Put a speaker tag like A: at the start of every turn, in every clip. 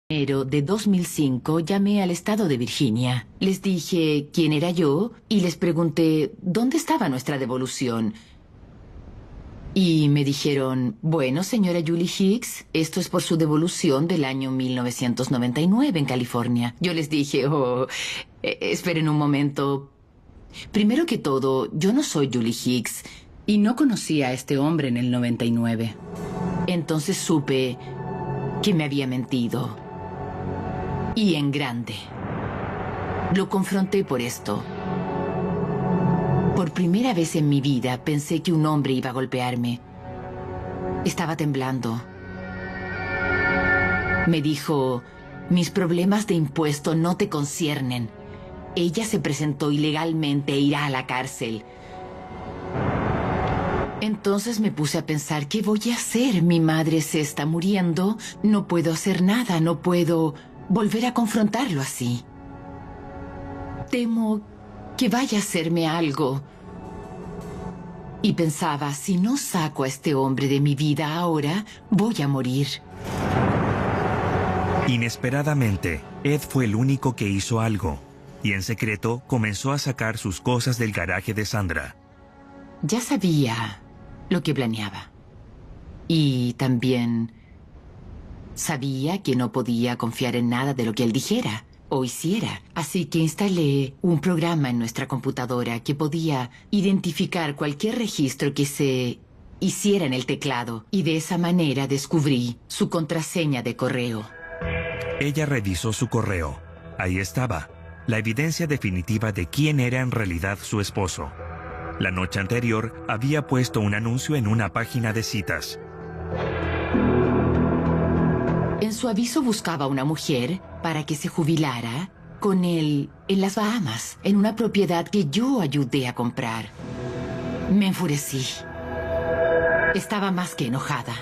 A: enero de 2005 llamé al estado de Virginia. Les dije quién era yo y les pregunté dónde estaba nuestra devolución. Y me dijeron, bueno, señora Julie Hicks, esto es por su devolución del año 1999 en California. Yo les dije, esperen un momento. Primero que todo, yo no soy Julie Hicks y no conocí a este hombre en el 99. Entonces supe que me había mentido. Y en grande. Lo confronté por esto. Por primera vez en mi vida pensé que un hombre iba a golpearme. Estaba temblando. Me dijo, mis problemas de impuesto no te conciernen. Ella se presentó ilegalmente e irá a la cárcel. Entonces me puse a pensar, ¿qué voy a hacer? Mi madre se está muriendo. No puedo hacer nada, no puedo volver a confrontarlo así. Temo que vaya a hacerme algo. Y pensaba, si no saco a este hombre de mi vida ahora, voy a morir.
B: Inesperadamente, Ed fue el único que hizo algo, y en secreto comenzó a sacar sus cosas del garaje de Sandra.
A: Ya sabía lo que planeaba. Y también sabía que no podía confiar en nada de lo que él dijera o hiciera. Así que instalé un programa en nuestra computadora que podía identificar cualquier registro que se hiciera en el teclado. Y de esa manera descubrí su contraseña de correo.
B: Ella revisó su correo. Ahí estaba, la evidencia definitiva de quién era en realidad su esposo. La noche anterior había puesto un anuncio en una página de citas.
A: En su aviso buscaba una mujer para que se jubilara con él en las Bahamas, en una propiedad que yo ayudé a comprar. Me enfurecí. Estaba más que enojada.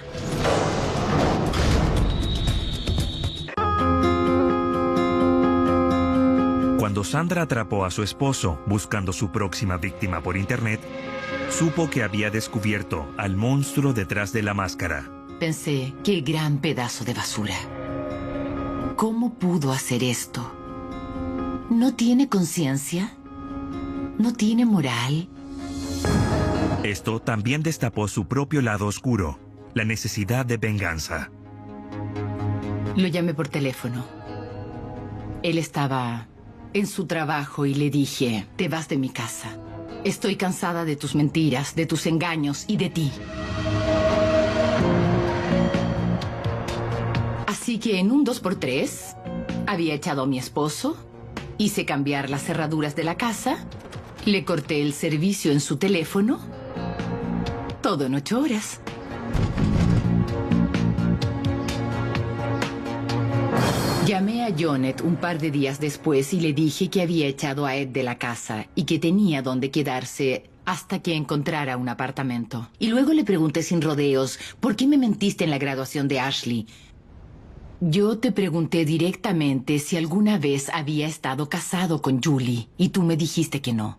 B: Cuando Sandra atrapó a su esposo buscando su próxima víctima por internet, supo que había descubierto al monstruo detrás de la máscara.
A: Pensé, qué gran pedazo de basura. ¿Cómo pudo hacer esto? ¿No tiene conciencia? ¿No tiene moral?
B: Esto también destapó su propio lado oscuro, la necesidad de venganza.
A: Lo llamé por teléfono. Él estaba en su trabajo y le dije, te vas de mi casa. Estoy cansada de tus mentiras, de tus engaños y de ti. Así que en un 2x3 había echado a mi esposo, hice cambiar las cerraduras de la casa, le corté el servicio en su teléfono, todo en 8 horas. Llamé a Jonet un par de días después y le dije que había echado a Ed de la casa y que tenía donde quedarse hasta que encontrara un apartamento. Y luego le pregunté sin rodeos, ¿por qué me mentiste en la graduación de Ashley? Yo te pregunté directamente si alguna vez había estado casado con Julie y tú me dijiste que no.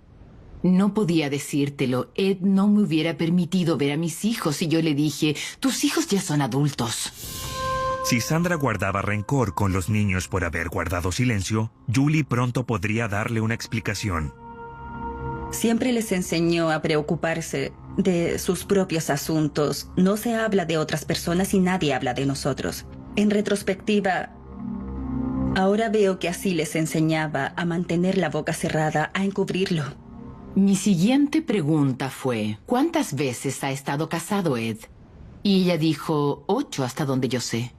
A: No podía decírtelo. Ed no me hubiera permitido ver a mis hijos y yo le dije, tus hijos ya son adultos.
B: Si Sandra guardaba rencor con los niños por haber guardado silencio, Julie pronto podría darle una explicación.
C: Siempre les enseñó a preocuparse de sus propios asuntos. No se habla de otras personas y nadie habla de nosotros. En retrospectiva, ahora veo que así les enseñaba a mantener la boca cerrada, a encubrirlo.
A: Mi siguiente pregunta fue, ¿cuántas veces ha estado casado Ed? Y ella dijo, 8 hasta donde yo sé.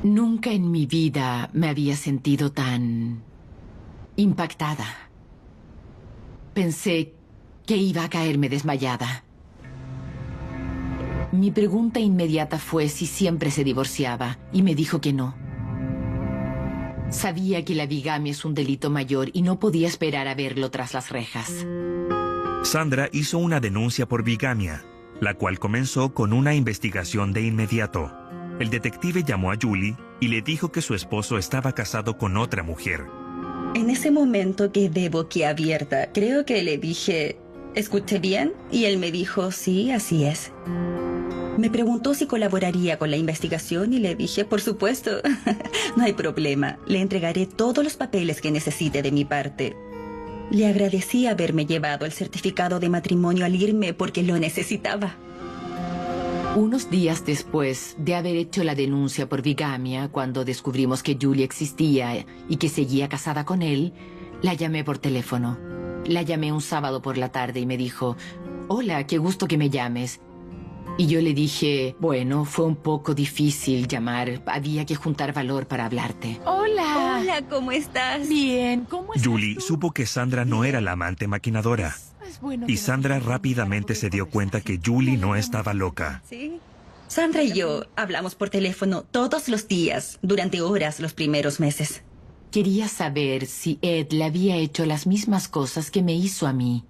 A: Nunca en mi vida me había sentido tan impactada. Pensé que iba a caerme desmayada. Mi pregunta inmediata fue si siempre se divorciaba, y me dijo que no. Sabía que la bigamia es un delito mayor y no podía esperar a verlo tras las rejas.
B: Sandra hizo una denuncia por bigamia, la cual comenzó con una investigación de inmediato. El detective llamó a Julie y le dijo que su esposo estaba casado con otra mujer.
C: En ese momento quedé boquiabierta. Creo que le dije, ¿escuché bien? Y él me dijo, sí, así es. Me preguntó si colaboraría con la investigación y le dije, por supuesto, no hay problema. Le entregaré todos los papeles que necesite de mi parte. Le agradecí haberme llevado el certificado de matrimonio al irme porque lo necesitaba.
A: Unos días después de haber hecho la denuncia por bigamia, cuando descubrimos que Julie existía y que seguía casada con él, la llamé por teléfono. La llamé un sábado por la tarde y me dijo, «Hola, qué gusto que me llames». Y yo le dije, bueno, fue un poco difícil llamar. Había que juntar valor para hablarte.
C: Hola. Hola, ¿cómo estás?
A: Bien, ¿cómo estás
B: Julie
A: tú?
B: supo que Sandra no era la amante maquinadora.
A: Es bueno
B: Y
A: que
B: Sandra
A: nos
B: rápidamente se dio cuenta que Julie no estaba loca.
C: Sí. Sandra y yo hablamos por teléfono todos los días, durante horas los primeros meses.
A: Quería saber si Ed le había hecho las mismas cosas que me hizo a mí.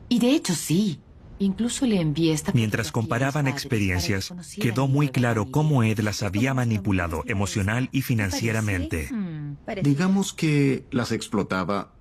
A: Y de hecho sí. Incluso le envié esta
B: Mientras
A: fotografía a mis
B: comparaban
A: padres
B: experiencias,
A: para que conocieran
B: quedó
A: mi
B: muy
A: nuevo
B: claro
A: marido.
B: cómo Ed las había manipulado emocional y financieramente.
D: Digamos que las explotaba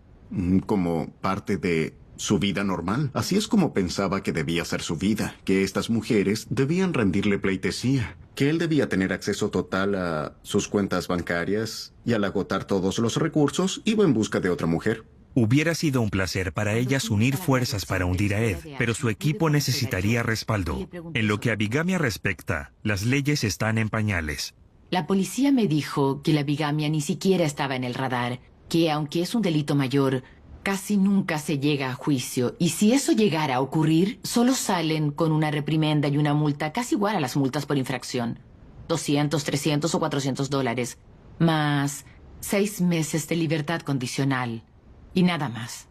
D: como parte de su vida normal. Así es como pensaba que debía ser su vida, que estas mujeres debían rendirle pleitesía, que él debía tener acceso total a sus cuentas bancarias y al agotar todos los recursos iba en busca de otra mujer.
B: Hubiera sido un placer para ellas unir fuerzas para hundir a Ed, pero su equipo necesitaría respaldo. En lo que a bigamia respecta, las leyes están en pañales.
A: La policía me dijo que la bigamia ni siquiera estaba en el radar, que aunque es un delito mayor, casi nunca se llega a juicio, y si eso llegara a ocurrir, solo salen con una reprimenda y una multa casi igual a las multas por infracción. 200, 300 o 400 dólares, más 6 meses de libertad condicional, y nada más.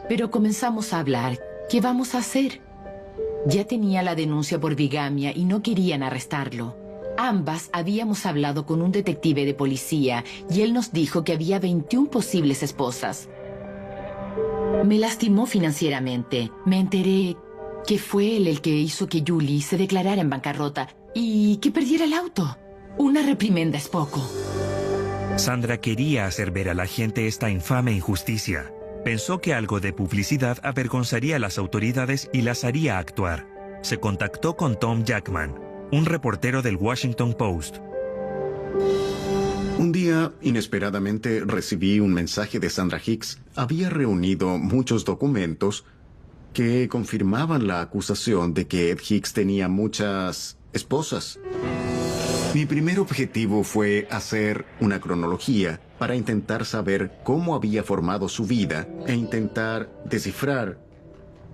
A: Pero comenzamos a hablar. ¿Qué vamos a hacer? Ya tenía la denuncia por bigamia y no querían arrestarlo. Ambas habíamos hablado con un detective de policía y él nos dijo que había 21 posibles esposas. Me lastimó financieramente. Me enteré que fue él el que hizo que Julie se declarara en bancarrota y que perdiera el auto. Una reprimenda es poco.
B: Sandra quería hacer ver a la gente esta infame injusticia. Pensó que algo de publicidad avergonzaría a las autoridades y las haría actuar. Se contactó con Tom Jackman, un reportero del Washington Post.
D: Un día, inesperadamente, recibí un mensaje de Sandra Hicks. Había reunido muchos documentos que confirmaban la acusación de que Ed Hicks tenía muchas esposas. Mi primer objetivo fue hacer una cronología para intentar saber cómo había formado su vida e intentar descifrar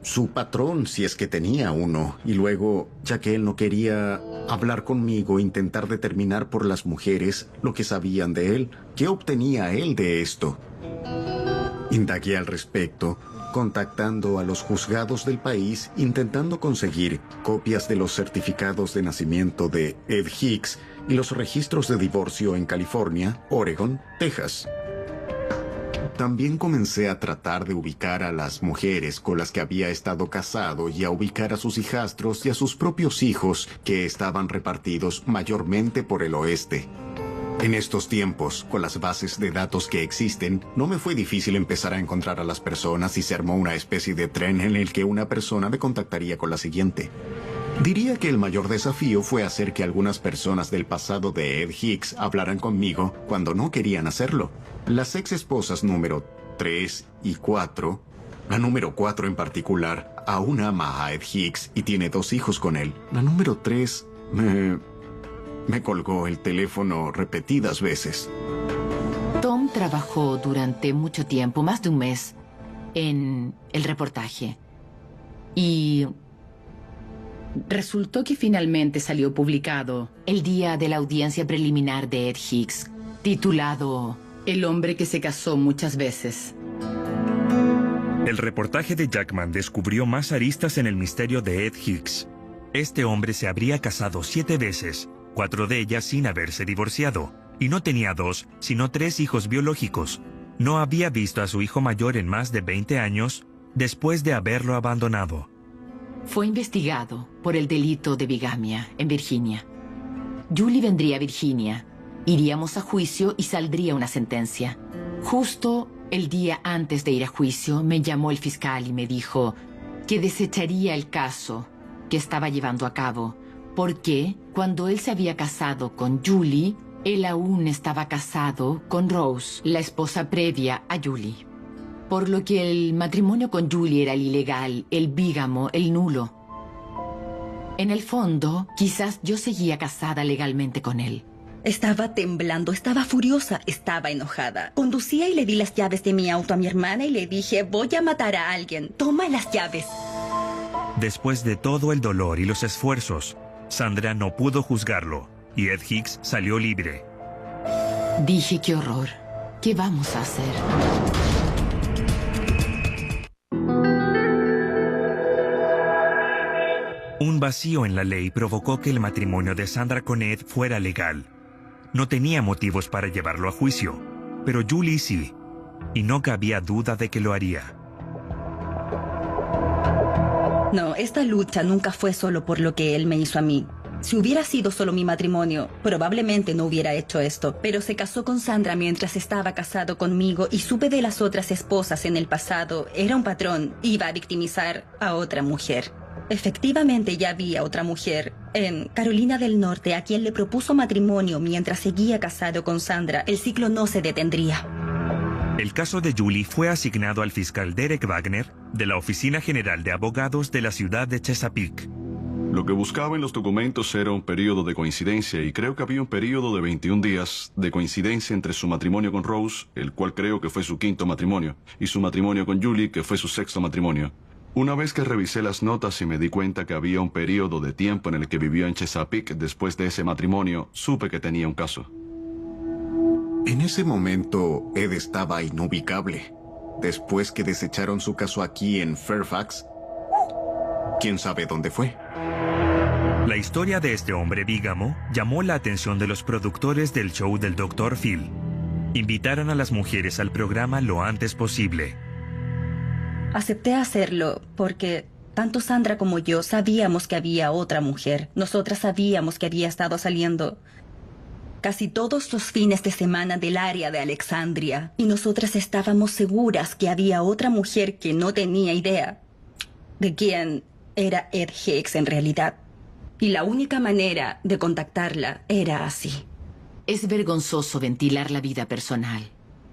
D: su patrón si es que tenía uno. Y luego, ya que él no quería hablar conmigo, intentar determinar por las mujeres lo que sabían de él, qué obtenía él de esto. Indagué al respecto, contactando a los juzgados del país, intentando conseguir copias de los certificados de nacimiento de Ed Hicks y los registros de divorcio en California, Oregon, Texas. También comencé a tratar de ubicar a las mujeres con las que había estado casado y a ubicar a sus hijastros y a sus propios hijos que estaban repartidos mayormente por el oeste. En estos tiempos, con las bases de datos que existen, no me fue difícil empezar a encontrar a las personas y se armó una especie de tren en el que una persona me contactaría con la siguiente. Diría que el mayor desafío fue hacer que algunas personas del pasado de Ed Hicks hablaran conmigo cuando no querían hacerlo. Las ex esposas número 3 y 4, la número 4 en particular, aún ama a Ed Hicks y tiene 2 hijos con él. La número 3 me colgó el teléfono repetidas veces.
A: Tom trabajó durante mucho tiempo, más de un mes, en el reportaje. Y resultó que finalmente salió publicado el día de la audiencia preliminar de Ed Hicks, titulado El hombre que se casó muchas veces.
B: El reportaje de Jackman descubrió más aristas en el misterio de Ed Hicks. Este hombre se habría casado 7 veces, 4 de ellas sin haberse divorciado, y no tenía 2, sino 3 hijos biológicos. No había visto a su hijo mayor en más de 20 años después de haberlo abandonado.
A: Fue investigado por el delito de bigamia en Virginia. Julie vendría a Virginia, iríamos a juicio y saldría una sentencia. Justo el día antes de ir a juicio, me llamó el fiscal y me dijo que desecharía el caso que estaba llevando a cabo, porque cuando él se había casado con Julie, él aún estaba casado con Rose, la esposa previa a Julie. Por lo que el matrimonio con Julie era el ilegal, el bígamo, el nulo. En el fondo, quizás yo seguía casada legalmente con él.
C: Estaba temblando, estaba furiosa, estaba enojada. Conducía y le di las llaves de mi auto a mi hermana y le dije, voy a matar a alguien, toma las llaves.
B: Después de todo el dolor y los esfuerzos, Sandra no pudo juzgarlo y Ed Hicks salió libre.
A: Dije, qué horror. ¿Qué vamos a hacer?
B: Un vacío en la ley provocó que el matrimonio de Sandra con Ed fuera legal. No tenía motivos para llevarlo a juicio, pero Julie sí, y no cabía duda de que lo haría.
C: No, esta lucha nunca fue solo por lo que él me hizo a mí. Si hubiera sido solo mi matrimonio, probablemente no hubiera hecho esto, pero se casó con Sandra mientras estaba casado conmigo y supe de las otras esposas en el pasado. Era un patrón, iba a victimizar a otra mujer. Efectivamente ya había otra mujer en Carolina del Norte a quien le propuso matrimonio mientras seguía casado con Sandra. El ciclo no se detendría.
B: El caso de Julie fue asignado al fiscal Derek Wagner de la Oficina General de Abogados de la ciudad de Chesapeake.
E: Lo que buscaba en los documentos era un periodo de coincidencia y creo que había un periodo de 21 días de coincidencia entre su matrimonio con Rose, el cual creo que fue su quinto matrimonio, y su matrimonio con Julie, que fue su sexto matrimonio. Una vez que revisé las notas y me di cuenta que había un periodo de tiempo en el que vivió en Chesapeake después de ese matrimonio, supe que tenía un caso.
D: En ese momento, Ed estaba inubicable. Después que desecharon su caso aquí en Fairfax, ¿quién sabe dónde fue?
B: La historia de este hombre bígamo llamó la atención de los productores del show del Dr. Phil. Invitaron a las mujeres al programa lo antes posible.
C: Acepté hacerlo porque tanto Sandra como yo sabíamos que había otra mujer. Nosotras sabíamos que había estado saliendo casi todos los fines de semana del área de Alexandria. Y nosotras estábamos seguras que había otra mujer que no tenía idea de quién era Ed Hicks en realidad. Y la única manera de contactarla era así.
A: Es vergonzoso ventilar la vida personal,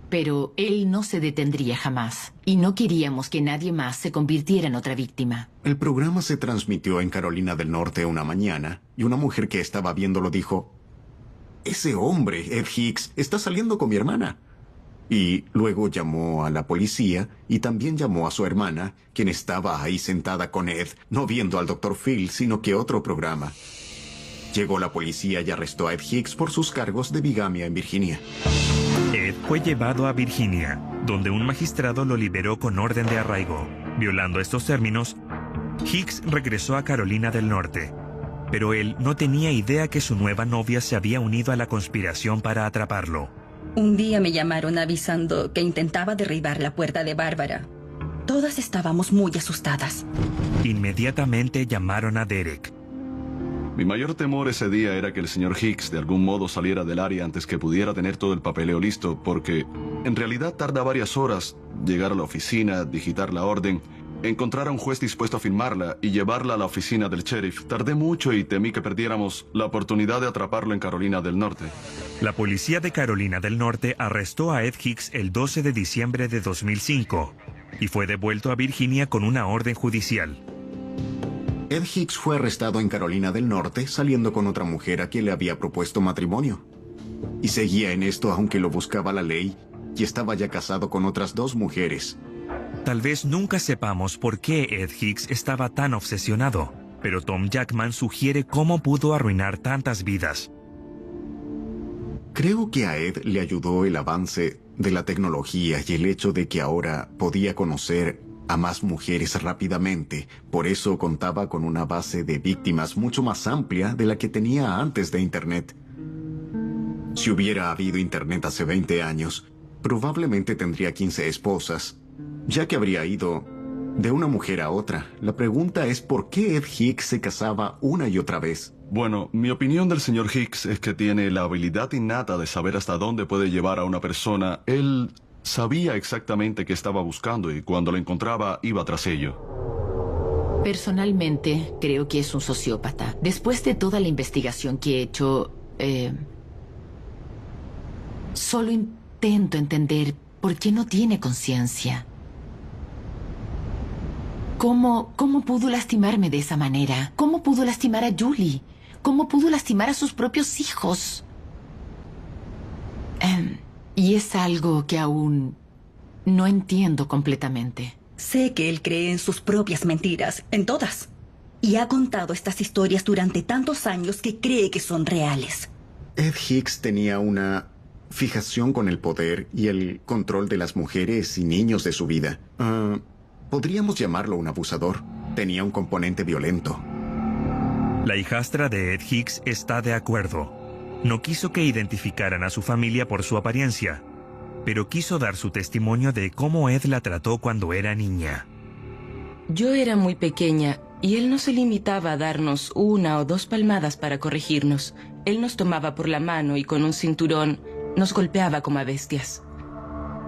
A: pero él no se detendría jamás. Y no queríamos que nadie más se convirtiera en otra víctima.
D: El programa se transmitió en Carolina del Norte una mañana y una mujer que estaba viéndolo dijo, «Ese hombre, Ed Hicks, está saliendo con mi hermana». Y luego llamó a la policía y también llamó a su hermana, quien estaba ahí sentada con Ed, no viendo al Dr. Phil, sino que otro programa. Llegó la policía y arrestó a Ed Hicks por sus cargos de bigamia en Virginia.
B: Ed fue llevado a Virginia, donde un magistrado lo liberó con orden de arraigo. Violando estos términos, Hicks regresó a Carolina del Norte, pero él no tenía idea que su nueva novia se había unido a la conspiración para atraparlo.
C: Un día me llamaron avisando que intentaba derribar la puerta de Bárbara. Todas estábamos muy asustadas.
B: Inmediatamente llamaron a Derek.
E: Mi mayor temor ese día era que el señor Hicks de algún modo saliera del área antes que pudiera tener todo el papeleo listo, porque en realidad tarda varias horas llegar a la oficina, digitar la orden, encontrar a un juez dispuesto a firmarla y llevarla a la oficina del sheriff. Tardé mucho y temí que perdiéramos la oportunidad de atraparlo en Carolina del Norte.
B: La policía de Carolina del Norte arrestó a Ed Hicks el 12 de diciembre de 2005 y fue devuelto a Virginia con una orden judicial.
D: Ed Hicks fue arrestado en Carolina del Norte saliendo con otra mujer a quien le había propuesto matrimonio. Y seguía en esto aunque lo buscaba la ley y estaba ya casado con otras 2 mujeres.
B: Tal vez nunca sepamos por qué Ed Hicks estaba tan obsesionado, pero Tom Jackman sugiere cómo pudo arruinar tantas vidas.
D: Creo que a Ed le ayudó el avance de la tecnología y el hecho de que ahora podía conocer a más mujeres rápidamente. Por eso contaba con una base de víctimas mucho más amplia de la que tenía antes de Internet. Si hubiera habido Internet hace 20 años, probablemente tendría 15 esposas, ya que habría ido de una mujer a otra. La pregunta es ¿por qué Ed Hicks se casaba una y otra vez?
E: Bueno, mi opinión del señor Hicks es que tiene la habilidad innata de saber hasta dónde puede llevar a una persona. Él sabía exactamente qué estaba buscando y cuando lo encontraba iba tras ello.
A: Personalmente, creo que es un sociópata. Después de toda la investigación que he hecho, solo intento entender por qué no tiene conciencia. ¿Cómo pudo lastimarme de esa manera? ¿Cómo pudo lastimar a Julie? ¿Cómo pudo lastimar a sus propios hijos? Y es algo que aún no entiendo completamente.
C: Sé que él cree en sus propias mentiras, en todas. Y ha contado estas historias durante tantos años que cree que son reales.
D: Ed Hicks tenía una fijación con el poder y el control de las mujeres y niños de su vida. Podríamos llamarlo un abusador. Tenía un componente violento.
B: La hijastra de Ed Hicks está de acuerdo. No quiso que identificaran a su familia por su apariencia, pero quiso dar su testimonio de cómo Ed la trató cuando era niña.
F: Yo era muy pequeña y él no se limitaba a darnos 1 o 2 palmadas para corregirnos. Él nos tomaba por la mano y con un cinturón nos golpeaba como a bestias.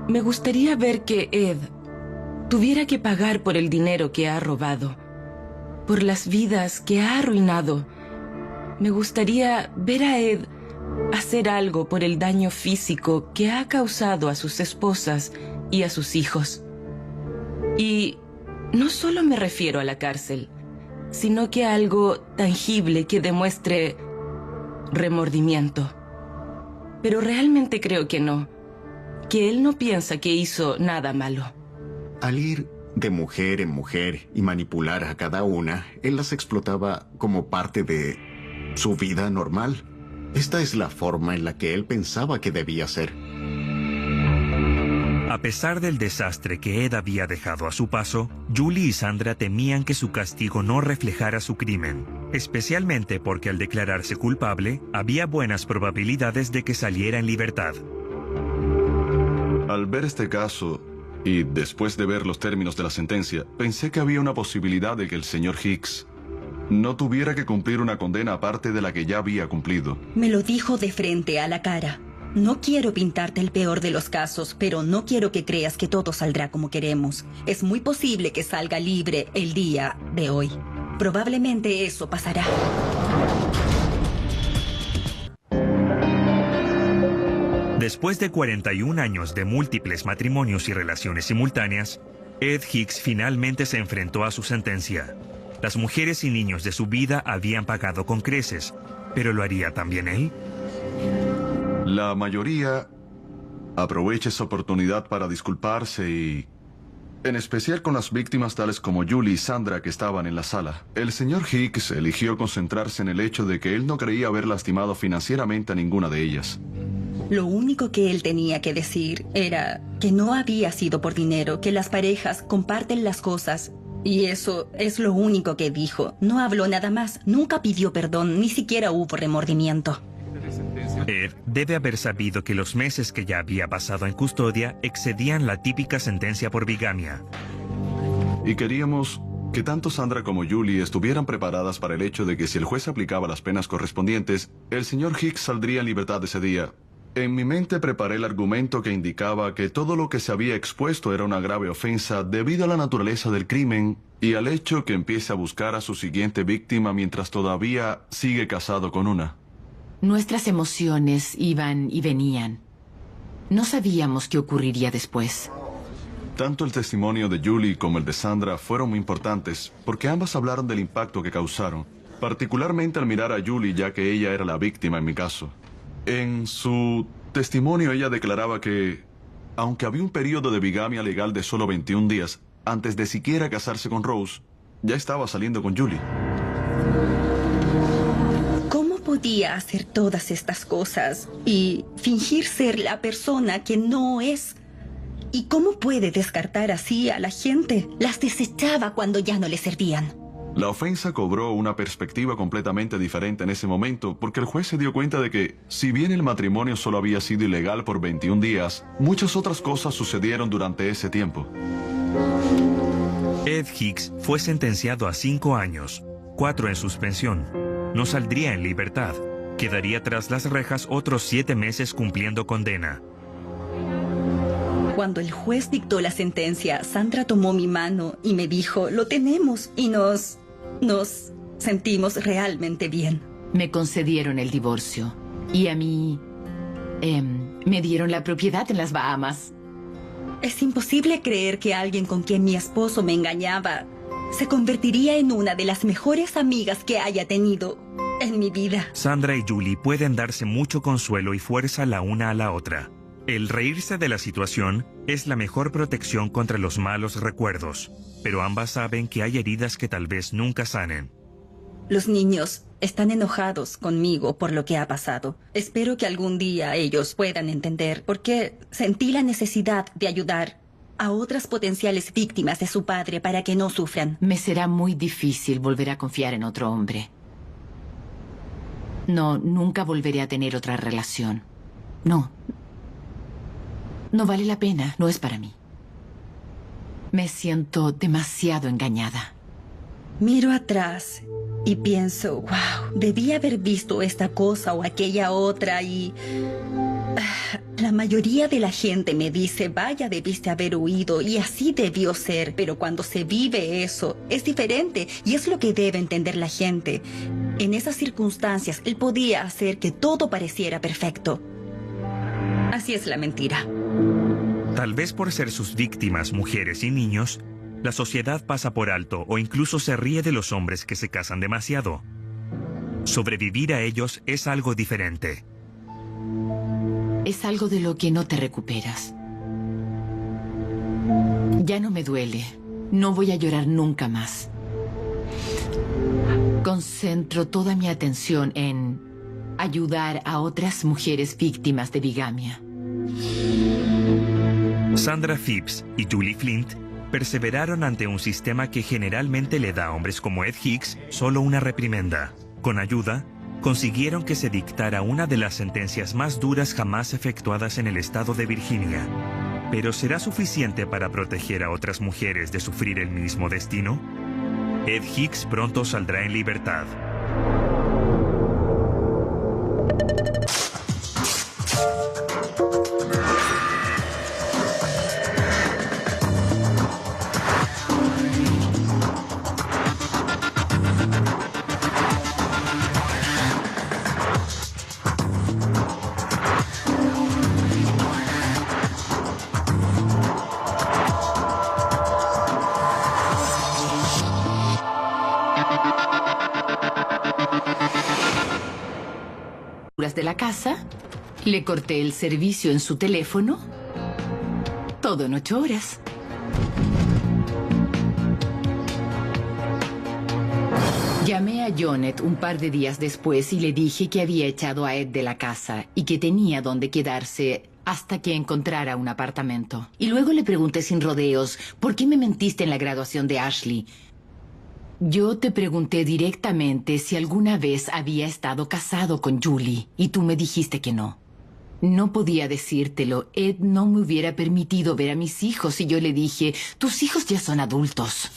F: Me gustaría ver que Ed tuviera que pagar por el dinero que ha robado, por las vidas que ha arruinado. Me gustaría ver a Ed hacer algo por el daño físico que ha causado a sus esposas y a sus hijos. Y no solo me refiero a la cárcel, sino que a algo tangible que demuestre remordimiento. Pero realmente creo que no, que él no piensa que hizo nada malo.
D: Al ir de mujer en mujer y manipular a cada una, él las explotaba como parte de su vida normal. Esta es la forma en la que él pensaba que debía ser.
B: A pesar del desastre que Ed había dejado a su paso, Julie y Sandra temían que su castigo no reflejara su crimen, especialmente porque al declararse culpable, había buenas probabilidades de que saliera en libertad.
E: Al ver este caso, y después de ver los términos de la sentencia, pensé que había una posibilidad de que el señor Hicks no tuviera que cumplir una condena aparte de la que ya había cumplido.
C: Me lo dijo de frente a la cara. No quiero pintarte el peor de los casos, pero no quiero que creas que todo saldrá como queremos. Es muy posible que salga libre el día de hoy. Probablemente eso pasará.
B: Después de 41 años de múltiples matrimonios y relaciones simultáneas, Ed Hicks finalmente se enfrentó a su sentencia. Las mujeres y niños de su vida habían pagado con creces, pero ¿lo haría también él?
E: La mayoría aprovecha esa oportunidad para disculparse y... en especial con las víctimas tales como Julie y Sandra que estaban en la sala. El señor Hicks eligió concentrarse en el hecho de que él no creía haber lastimado financieramente a ninguna de ellas.
C: Lo único que él tenía que decir era que no había sido por dinero, que las parejas comparten las cosas. Y eso es lo único que dijo. No habló nada más, nunca pidió perdón, ni siquiera hubo remordimiento.
B: Ed debe haber sabido que los meses que ya había pasado en custodia excedían la típica sentencia por bigamia.
E: Y queríamos que tanto Sandra como Julie estuvieran preparadas para el hecho de que si el juez aplicaba las penas correspondientes, el señor Hicks saldría en libertad ese día. En mi mente preparé el argumento que indicaba que todo lo que se había expuesto era una grave ofensa debido a la naturaleza del crimen y al hecho que empiece a buscar a su siguiente víctima mientras todavía sigue casado con una.
A: Nuestras emociones iban y venían. No sabíamos qué ocurriría después.
E: Tanto el testimonio de Julie como el de Sandra fueron muy importantes porque ambas hablaron del impacto que causaron, particularmente al mirar a Julie ya que ella era la víctima en mi caso. En su testimonio ella declaraba que, aunque había un periodo de bigamia legal de solo 21 días, antes de siquiera casarse con Rose, ya estaba saliendo con Julie.
C: ¿Cómo podía hacer todas estas cosas y fingir ser la persona que no es? ¿Y cómo puede descartar así a la gente? Las desechaba cuando ya no le servían.
E: La ofensa cobró una perspectiva completamente diferente en ese momento porque el juez se dio cuenta de que, si bien el matrimonio solo había sido ilegal por 21 días, muchas otras cosas sucedieron durante ese tiempo.
B: Ed Hicks fue sentenciado a 5 años, 4 en suspensión. No saldría en libertad. Quedaría tras las rejas otros 7 meses cumpliendo condena.
C: Cuando el juez dictó la sentencia, Sandra tomó mi mano y me dijo, lo tenemos, y nos sentimos realmente bien.
A: Me concedieron el divorcio y a mí me dieron la propiedad en las Bahamas.
C: Es imposible creer que alguien con quien mi esposo me engañaba se convertiría en una de las mejores amigas que haya tenido en mi vida.
B: Sandra y Julie pueden darse mucho consuelo y fuerza la una a la otra. El reírse de la situación es la mejor protección contra los malos recuerdos, pero ambas saben que hay heridas que tal vez nunca sanen.
C: Los niños están enojados conmigo por lo que ha pasado. Espero que algún día ellos puedan entender por qué sentí la necesidad de ayudar a otras potenciales víctimas de su padre para que no sufran.
A: Me será muy difícil volver a confiar en otro hombre. No, nunca volveré a tener otra relación. No. No vale la pena, no es para mí. Me siento demasiado engañada.
C: Miro atrás y pienso, wow, debí haber visto esta cosa o aquella otra y... La mayoría de la gente me dice, vaya, debiste haber huido y así debió ser. Pero cuando se vive eso, es diferente y es lo que debe entender la gente. En esas circunstancias, él podía hacer que todo pareciera perfecto. Así es la mentira.
B: Tal vez por ser sus víctimas mujeres y niños, la sociedad pasa por alto o incluso se ríe de los hombres que se casan demasiado. Sobrevivir a ellos es algo diferente.
A: Es algo de lo que no te recuperas. Ya no me duele. No voy a llorar nunca más. Concentro toda mi atención en ayudar a otras mujeres víctimas de bigamia.
B: Sandra Phipps y Julie Flint perseveraron ante un sistema que generalmente le da a hombres como Ed Hicks solo una reprimenda. Con ayuda, consiguieron que se dictara una de las sentencias más duras jamás efectuadas en el estado de Virginia. ¿Pero será suficiente para proteger a otras mujeres de sufrir el mismo destino? Ed Hicks pronto saldrá en libertad.
A: De la casa, le corté el servicio en su teléfono, todo en 8 horas. Llamé a Jonet un par de días después y le dije que había echado a Ed de la casa y que tenía donde quedarse hasta que encontrara un apartamento. Y luego le pregunté sin rodeos, ¿por qué me mentiste en la graduación de Ashley? Yo te pregunté directamente si alguna vez había estado casado con Julie y tú me dijiste que no. No podía decírtelo. Ed no me hubiera permitido ver a mis hijos y yo le dije, tus hijos ya son adultos.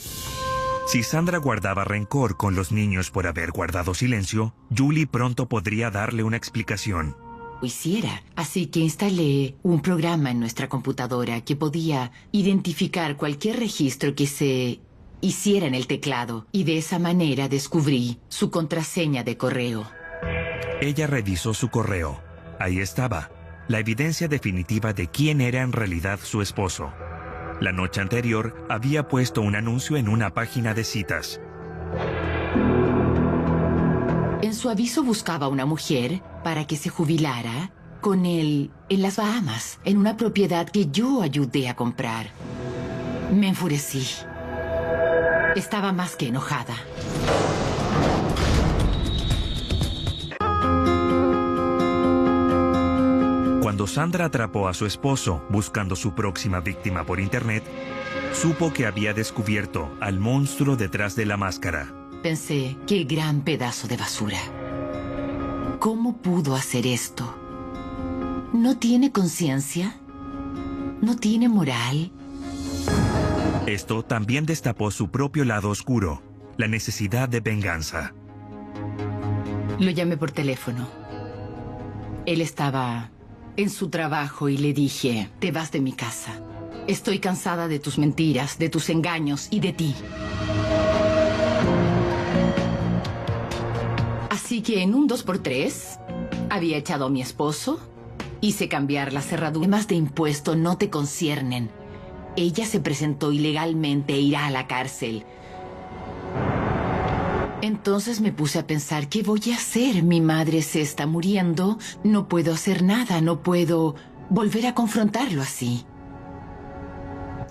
B: Si Sandra guardaba rencor con los niños por haber guardado silencio, Julie pronto podría darle una explicación.
A: Hiciera. Así que instalé un programa en nuestra computadora que podía identificar cualquier registro que se hiciera en el teclado y de esa manera descubrí su contraseña de correo.
B: Ella revisó su correo. Ahí estaba, la evidencia definitiva de quién era en realidad su esposo. La noche anterior había puesto un anuncio en una página de citas.
A: En su aviso buscaba una mujer para que se jubilara con él en las Bahamas, en una propiedad que yo ayudé a comprar. Me enfurecí. Estaba más que enojada.
B: Cuando Sandra atrapó a su esposo buscando su próxima víctima por internet, supo que había descubierto al monstruo detrás de la máscara.
A: Pensé, qué gran pedazo de basura. ¿Cómo pudo hacer esto? ¿No tiene conciencia? ¿No tiene moral?
B: Esto también destapó su propio lado oscuro, la necesidad de venganza.
A: Lo llamé por teléfono. Él estaba en su trabajo y le dije, te vas de mi casa. Estoy cansada de tus mentiras, de tus engaños y de ti. Así que en un 2x3 había echado a mi esposo, hice cambiar la cerradura. Temas de impuesto no te conciernen. Ella se presentó ilegalmente e irá a la cárcel. Entonces me puse a pensar, ¿qué voy a hacer? Mi madre se está muriendo, no puedo hacer nada, no puedo volver a confrontarlo así.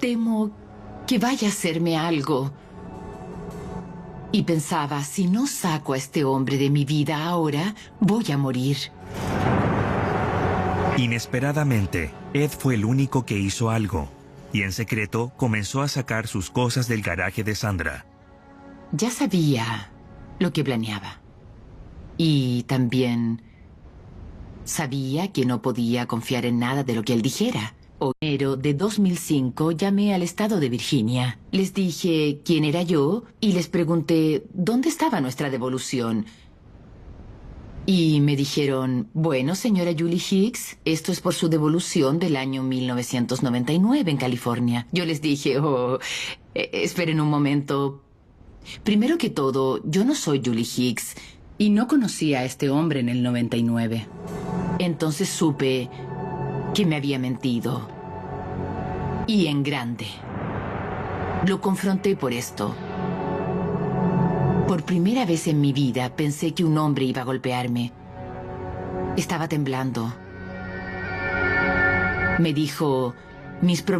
A: Temo que vaya a hacerme algo. Y pensaba, si no saco a este hombre de mi vida ahora, voy a morir.
B: Inesperadamente, Ed fue el único que hizo algo, y en secreto comenzó a sacar sus cosas del garaje de Sandra.
A: Ya sabía lo que planeaba. Y también sabía que no podía confiar en nada de lo que él dijera. En enero de 2005 llamé al estado de Virginia. Les dije quién era yo y les pregunté dónde estaba nuestra devolución. Y me dijeron, bueno, señora Julie Hicks, esto es por su devolución del año 1999 en California. Yo les dije, esperen un momento. Primero que todo, yo no soy Julie Hicks y no conocía a este hombre en el 99. Entonces supe que me había mentido. Y en grande. Lo confronté por esto. Por primera vez en mi vida pensé que un hombre iba a golpearme. Estaba temblando. Me dijo, mis problemas